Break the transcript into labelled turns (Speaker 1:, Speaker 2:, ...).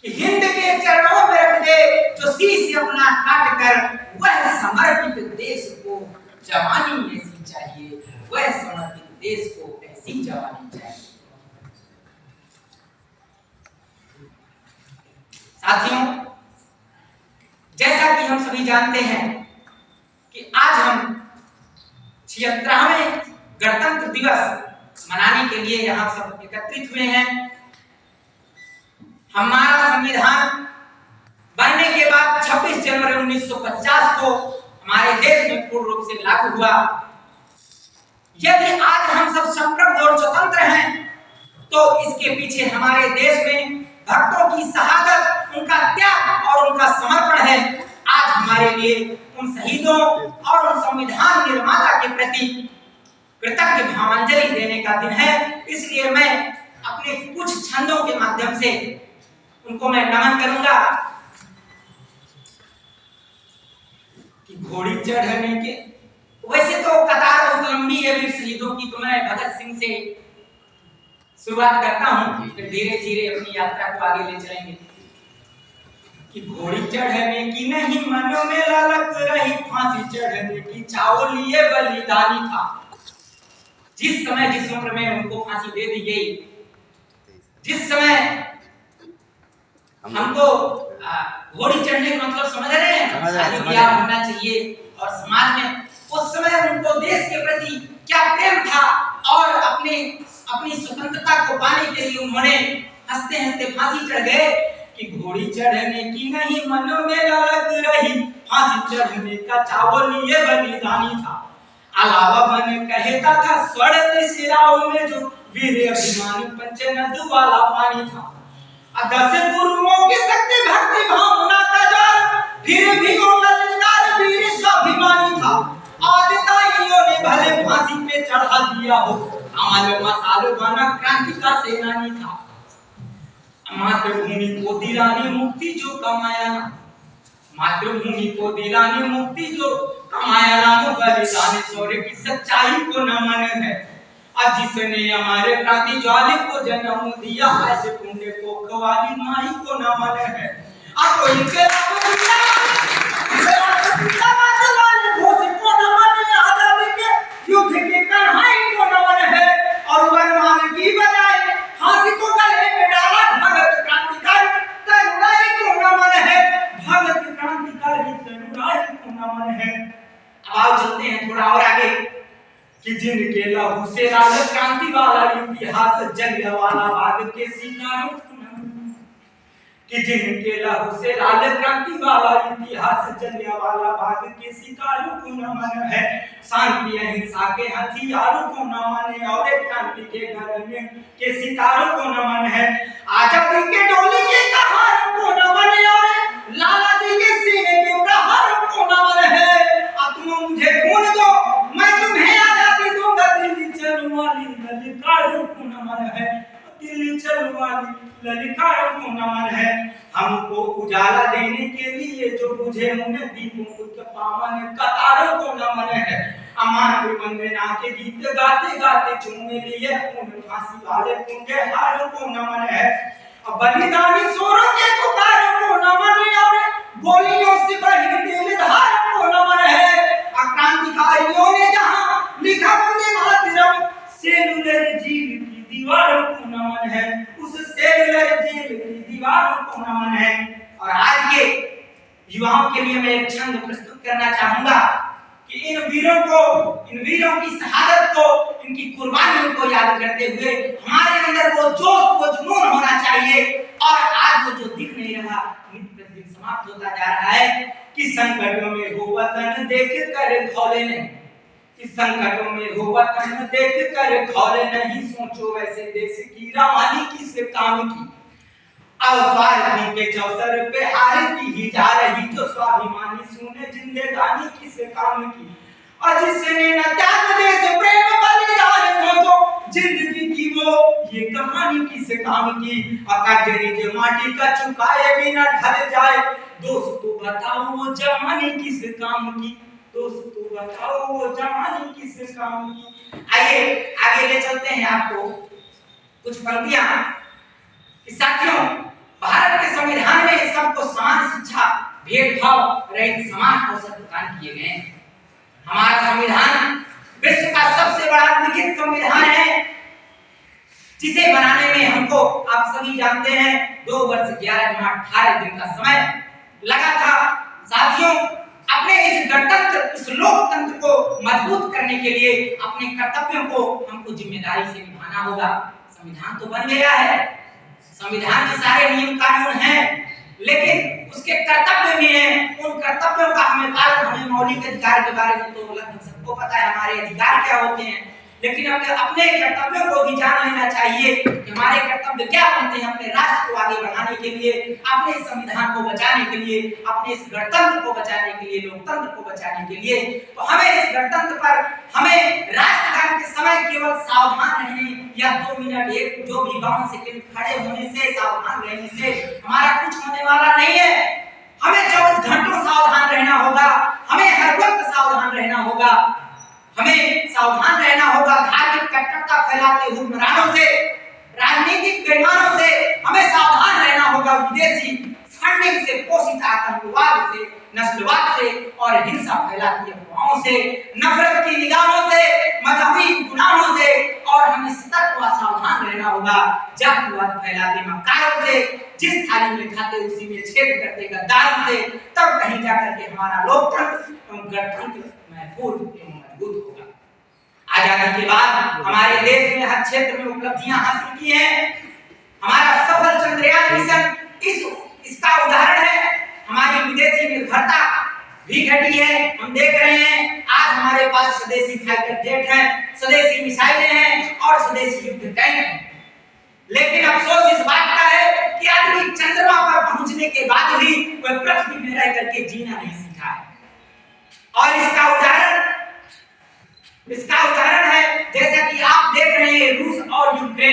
Speaker 1: कि हिंद के चरणों में रख दे जो शीश अपना काट कर, वह समर्पित देश को जवानी ऐसी चाहिए, वह समर्पित देश को ऐसी जवानी चाहिए। साथियों, जैसा कि हम सभी जानते हैं कि आज हम 76वें गणतंत्र दिवस मनाने के लिए यहाँ सब एकत्रित हुए हैं। हमारा संविधान बनने के बाद 26 जनवरी 1950 को हमारे देश में पूर्ण रूप से लागू हुआ। यदि आज हम सब संप्रभु और स्वतंत्र हैं तो इसके पीछे हमारे देश में भक्तों की शहादत, उनका त्याग और उनका समर्पण है। आज हमारे लिए उन शहीदों और उन संविधान निर्माता के प्रति कृतज्ञ भावांजलि देने का दिन है। इसलिए मैं अपने कुछ छंदों के माध्यम से उनको मैं नमन करूंगा कि घोड़ी चढ़ने के, वैसे तो कतार बहुत लंबी है वीर शहीदों की, तो मैं भगत सिंह से शुरुआत करता हूं, फिर धीरे धीरे अपनी यात्रा को आगे ले चलेंगे। कि घोड़ी चढ़ने की नहीं मनों में ललक रही, फांसी चढ़ने की चाव लिए बलिदानी था। जिस समय जिस उम्र में उनको फांसी दे दी गई, जिस समय हमको घोड़ी चढ़ने का मतलब समझ रहे हैं, शादी ब्याह होना चाहिए और समाज में उस समय उनको देश के प्रति क्या प्रेम था और अपनी स्वतंत्रता को पाने के लिए उन्होंने हंसते हंसते फांसी चढ़ गए। कि घोड़ी चढ़ने की नहीं मनों में ललक रही, फांसी चढ़ने का चाव लिए बलिदानी था। अलावा बन कहता था स्वर्ण सिराओं में जो वीर अभिमान पंचनद वाला पानी था। 10 गुरुओं के शक्ति भक्ति भावना का जाल, फिर भी वो ललकार वीर स्वाभिमानी था। आदिताइयों ने भले फांसी पे चढ़ा दिया हो, अमल मसाल बना क्रांति का सेनानी था। मातृभूमि को दिलानी मुक्ति जो कमाया ना, मातृभूमि को दिलानी मुक्ति जो कमाया ना, वो बलिदान शौर्य की सच्चाई को नमन है। आज जिसने हमारे क्रांति ज्वाले को जन्म दिया, ऐसे पुण्य को खवाली माई को नमन है। आपको इनके युद्ध के कन्हाई को नमन है और वरमान की बजाय फांसी को गले में डाला भगत क्रांतिकारी तरुणाई को नमन है, भगत क्रांतिकारी तरुणाई को नमन है। अब आओ चलते हैं थोड़ा और आगे कि जिनके लहू से लाल क्रांति वाला इतिहास, जलियांवाला बाग के शिकारों को नमन। कि जिनके लहू से लाल क्रांति वाला इतिहास, जलियांवाला बाग के शिकारों को नमन है। शांति अहिंसा के हथियारों को नमन है और एक क्रांति के घर में के सितारों को नमन है। आजादी के डोली के कहारों को नमन है और लाला जी के सीने के प्रहारों को नमन है। अब तुम मुझे खून दो, मैं तुम्हें आजादी दूंगा। दिल्ली चलने वाली ललकारों को नमन है, दिल्ली चलने वाली ललकारों को नमन है। हमको उजाला देने के लिए जो बुझे उन्हें दीपों के पावन कतारों को नमन है। अमार वंदना के गीत गाते गाते चूमे लिए उन फांसी वाले पुण्य हारों को नमन है। अब बलिदानी सोरों के पुकारों को नमन है और गोलियों से बही दिल धारों को नमन है। क्रांतिकारियों ने जहां लिखा वंदे मातरम, सेलुलर जेल की दीवारों को नमन है, उस सेलुलर जेल की दीवारों को नमन है। और आज के युवाओं के लिए मैं एक छंद प्रस्तुत करना चाहूंगा कि इन वीरों की शहादत को, इनकी कुर्बानियों को याद करते हुए हमारे अंदर वो जोश, वो जुनून होना चाहिए। और आज वो जो दिख नहीं रहा, दिन समाप्त होता जा रहा है कि संकटों में हो वतन देख कर खौले नहीं, कि संकटों में हो वतन देख कर खौले नहीं, सोचो वैसे देश की रवानी किस काम की। अवसार के चौसर पे हार की ही जा रही, जो स्वाभिमानी सुने जिंदगानी किस काम की। और जिसने न त्याग देश प्रेम बलिदान, सोचो जिंदगी की वो ये कहानी किस काम की। अकाजरी माटी का चुकाए बिना ढल जाए, दोस्तों बताओ वो जवानी किस काम की, दोस्तों बताओ वो जवानी किस काम की। आइए आगे ले चलते हैं आपको कुछ पंक्तियां। साथियों, भारत के संविधान भेदभाव रहित समान अवसर प्रदान किए गए हैं। हमारा संविधान विश्व का सबसे बड़ा लिखित संविधान है, जिसे बनाने में हमको आप सभी जानते हैं 2 वर्ष 11 माह 18 दिन का समय लगा था। साथियों, अपने इस गणतंत्र, इस लोकतंत्र को मजबूत करने के लिए अपने कर्तव्यों को हमको जिम्मेदारी से निभाना होगा। संविधान तो बन गया है, संविधान के सारे नियम कानून हैं, लेकिन उसके कर्तव्य भी हैं। उन कर्तव्यों का हमें पालन, हमें मौलिक अधिकार के बारे में तो लगभग सबको पता है, हमारे अधिकार क्या होते हैं, लेकिन अपने कर्तव्यों को भी जान लेना चाहिए कि हमारे कर्तव्य क्या बनते हैं अपने राष्ट्र को आगे बढ़ाने के लिए, अपने संविधान को बचाने के लिए, अपने इस गणतंत्र को बचाने के लिए, लोकतंत्र को बचाने के लिए। तो हमें इस गणतंत्र पर, हमें राष्ट्रगान के समय केवल सावधान रहने या 2 मिनट एक जो भी 52 सेकंड खड़े होने से, सावधान रहने से हमारा कुछ होने वाला नहीं है। हमें 24 घंटों सावधान रहना होगा, हमें हर वक्त सावधान रहना होगा, हमें सावधान रहना होगा धार्मिक कट्टरता फैलाते हुक्मरानों से, राजनीतिक बेईमानों से हमें सावधान रहना होगा, विदेशी फंडिंग से पोषित आतंकवाद से, नस्लवाद से और हिंसा फैलाती अफवाहों से, नफरत की निगाहों से, मजहबी गुनाहों से, और हमें सतर्क व सावधान रहना होगा जातिवाद फैलाते मक्कारों से, जिस थाली में खाते उसी में छेद करते गद्दारों से। तब कहीं जाकर के हमारा लोकतंत्र एवं गणतंत्र महफूज एवं मजबूत होगा। आजादी के बाद हमारे देश ने हर क्षेत्र में उपलब्धियां हासिल की हैं। हमारा सफल चंद्रयान मिशन इसका उदाहरण है। हमारी विदेशी निर्भरता भी घटी है, हम देख रहे हैं आज हमारे पास स्वदेशी फाइटर जेट हैं, स्वदेशी मिसाइलें हैं और स्वदेशी युद्ध टैंक हैं। लेकिन अफसोस इस बात का है कि आदमी चंद्रमा पर पहुंचने के बाद भी वह पृथ्वी में रह करके जीना नहीं सीखा है। और इसका उदाहरण है, जैसा कि आप देख रहे हैं रूस और यूक्रेन